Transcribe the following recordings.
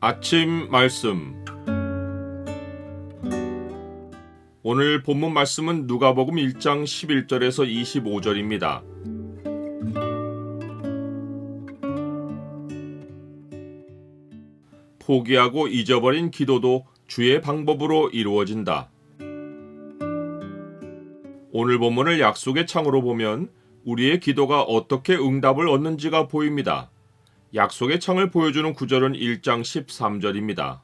아침 말씀. 오늘 본문 말씀은 누가복음 1장 11절에서 25절입니다. 포기하고 잊어버린 기도도 주의 방법으로 이루어진다. 오늘 본문을 약속의 창으로 보면 우리의 기도가 어떻게 응답을 얻는지가 보입니다. 약속의 창을 보여주는 구절은 1장 13절입니다.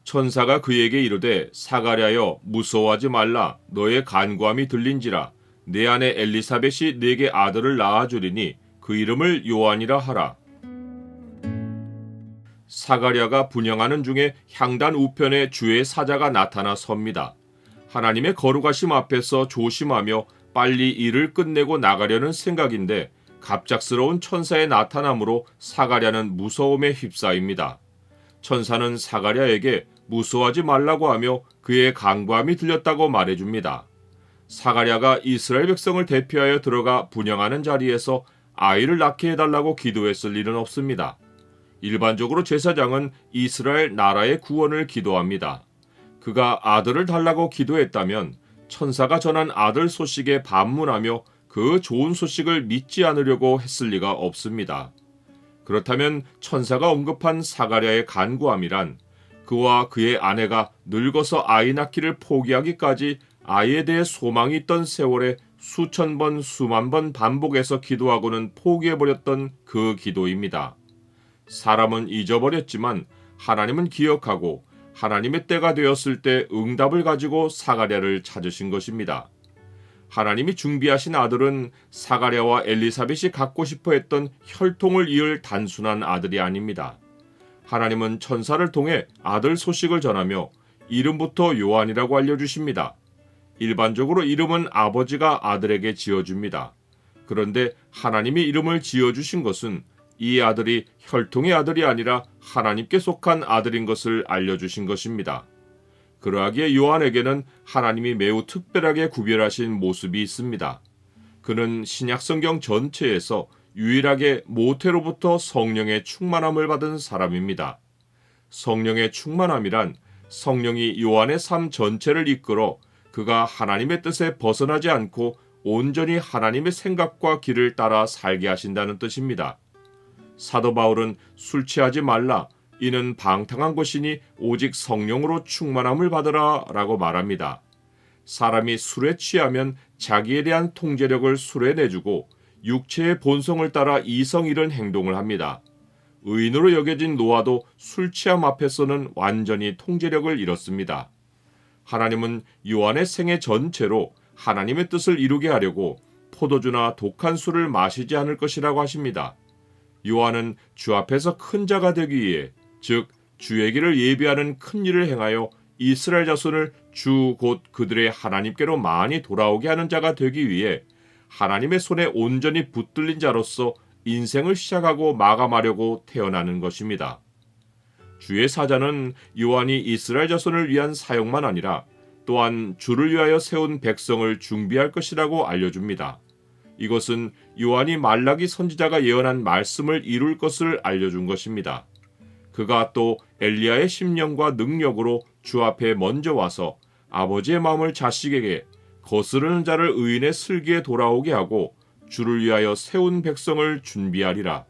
천사가 그에게 이르되 사가랴여 무서워하지 말라. 너의 간구함이 들린지라. 내 아내 엘리사벳이 네게 아들을 낳아주리니 그 이름을 요한이라 하라. 사가랴가 분향하는 중에 향단 우편에 주의 사자가 나타나 섭니다. 하나님의 거룩하심 앞에서 조심하며 빨리 일을 끝내고 나가려는 생각인데 갑작스러운 천사의 나타남으로 사가랴는 무서움에 휩싸입니다. 천사는 사가랴에게 무서워하지 말라고 하며 그의 간구함이 들렸다고 말해줍니다. 사가랴가 이스라엘 백성을 대표하여 들어가 분향하는 자리에서 아이를 낳게 해달라고 기도했을 일은 없습니다. 일반적으로 제사장은 이스라엘 나라의 구원을 기도합니다. 그가 아들을 달라고 기도했다면 천사가 전한 아들 소식에 반문하며 그 좋은 소식을 믿지 않으려고 했을 리가 없습니다. 그렇다면 천사가 언급한 사가랴의 간구함이란 그와 그의 아내가 늙어서 아이 낳기를 포기하기까지 아이에 대해 소망이 있던 세월에 수천 번 수만 번 반복해서 기도하고는 포기해버렸던 그 기도입니다. 사람은 잊어버렸지만 하나님은 기억하고 하나님의 때가 되었을 때 응답을 가지고 사가랴를 찾으신 것입니다. 하나님이 준비하신 아들은 사가랴와 엘리사벳이 갖고 싶어 했던 혈통을 이을 단순한 아들이 아닙니다. 하나님은 천사를 통해 아들 소식을 전하며 이름부터 요한이라고 알려주십니다. 일반적으로 이름은 아버지가 아들에게 지어줍니다. 그런데 하나님이 이름을 지어주신 것은 이 아들이 혈통의 아들이 아니라 하나님께 속한 아들인 것을 알려주신 것입니다. 그러하기에 요한에게는 하나님이 매우 특별하게 구별하신 모습이 있습니다. 그는 신약성경 전체에서 유일하게 모태로부터 성령의 충만함을 받은 사람입니다. 성령의 충만함이란 성령이 요한의 삶 전체를 이끌어 그가 하나님의 뜻에 벗어나지 않고 온전히 하나님의 생각과 길을 따라 살게 하신다는 뜻입니다. 사도 바울은 술 취하지 말라. 이는 방탕한 것이니 오직 성령으로 충만함을 받으라 라고 말합니다. 사람이 술에 취하면 자기에 대한 통제력을 술에 내주고 육체의 본성을 따라 이성 잃은 행동을 합니다. 의인으로 여겨진 노아도 술 취함 앞에서는 완전히 통제력을 잃었습니다. 하나님은 요한의 생애 전체로 하나님의 뜻을 이루게 하려고 포도주나 독한 술을 마시지 않을 것이라고 하십니다. 요한은 주 앞에서 큰 자가 되기 위해 즉 주의 길을 예비하는 큰 일을 행하여 이스라엘 자손을 주 곧 그들의 하나님께로 많이 돌아오게 하는 자가 되기 위해 하나님의 손에 온전히 붙들린 자로서 인생을 시작하고 마감하려고 태어나는 것입니다. 주의 사자는 요한이 이스라엘 자손을 위한 사역만 아니라 또한 주를 위하여 세운 백성을 준비할 것이라고 알려줍니다. 이것은 요한이 말라기 선지자가 예언한 말씀을 이룰 것을 알려준 것입니다. 그가 또 엘리야의 심령과 능력으로 주 앞에 먼저 와서 아버지의 마음을 자식에게 거스르는 자를 의인의 슬기에 돌아오게 하고 주를 위하여 세운 백성을 준비하리라.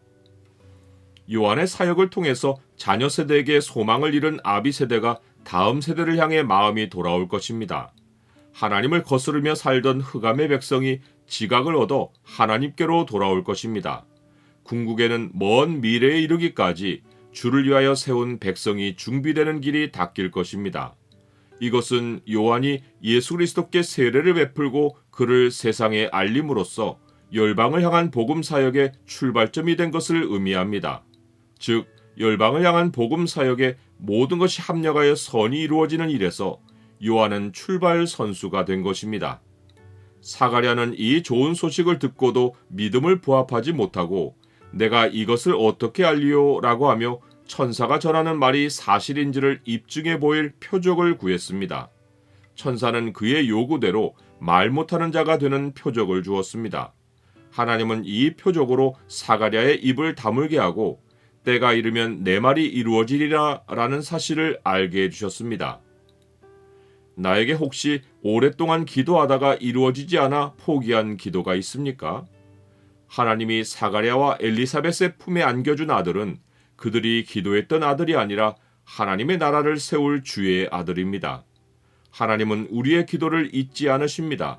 요한의 사역을 통해서 자녀 세대에게 소망을 잃은 아비 세대가 다음 세대를 향해 마음이 돌아올 것입니다. 하나님을 거스르며 살던 흑암의 백성이 지각을 얻어 하나님께로 돌아올 것입니다. 궁극에는 먼 미래에 이르기까지 주를 위하여 세운 백성이 준비되는 길이 닦일 것입니다. 이것은 요한이 예수 그리스도께 세례를 베풀고 그를 세상에 알림으로써 열방을 향한 복음 사역의 출발점이 된 것을 의미합니다. 즉 열방을 향한 복음 사역에 모든 것이 합력하여 선이 이루어지는 일에서 요한은 출발 선수가 된 것입니다. 사가랴는 이 좋은 소식을 듣고도 믿음을 부합하지 못하고 내가 이것을 어떻게 알리요? 라고 하며 천사가 전하는 말이 사실인지를 입증해 보일 표적을 구했습니다. 천사는 그의 요구대로 말 못하는 자가 되는 표적을 주었습니다. 하나님은 이 표적으로 사가랴의 입을 다물게 하고 때가 이르면 내 말이 이루어지리라 라는 사실을 알게 해주셨습니다. 나에게 혹시 오랫동안 기도하다가 이루어지지 않아 포기한 기도가 있습니까? 하나님이 사가랴와 엘리사벳의 품에 안겨준 아들은 그들이 기도했던 아들이 아니라 하나님의 나라를 세울 주의 아들입니다. 하나님은 우리의 기도를 잊지 않으십니다.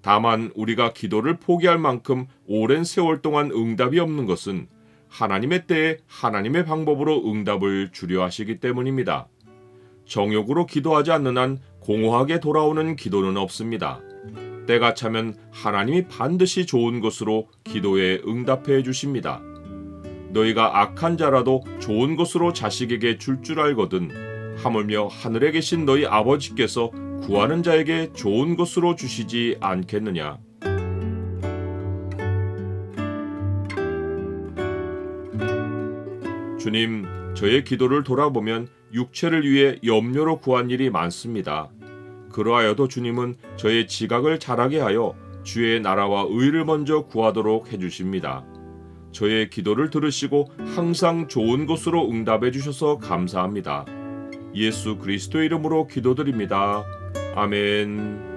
다만 우리가 기도를 포기할 만큼 오랜 세월 동안 응답이 없는 것은 하나님의 때에 하나님의 방법으로 응답을 주려 하시기 때문입니다. 정욕으로 기도하지 않는 한 공허하게 돌아오는 기도는 없습니다. 때가 차면 하나님이 반드시 좋은 것으로 기도에 응답해 주십니다. 너희가 악한 자라도 좋은 것으로 자식에게 줄 알거든 하물며 하늘에 계신 너희 아버지께서 구하는 자에게 좋은 것으로 주시지 않겠느냐. 주님, 저의 기도를 돌아보면 육체를 위해 염려로 구한 일이 많습니다. 그러하여도 주님은 저의 지각을 잘하게 하여 주의 나라와 의를 먼저 구하도록 해주십니다. 저의 기도를 들으시고 항상 좋은 것으로 응답해 주셔서 감사합니다. 예수 그리스도의 이름으로 기도드립니다. 아멘.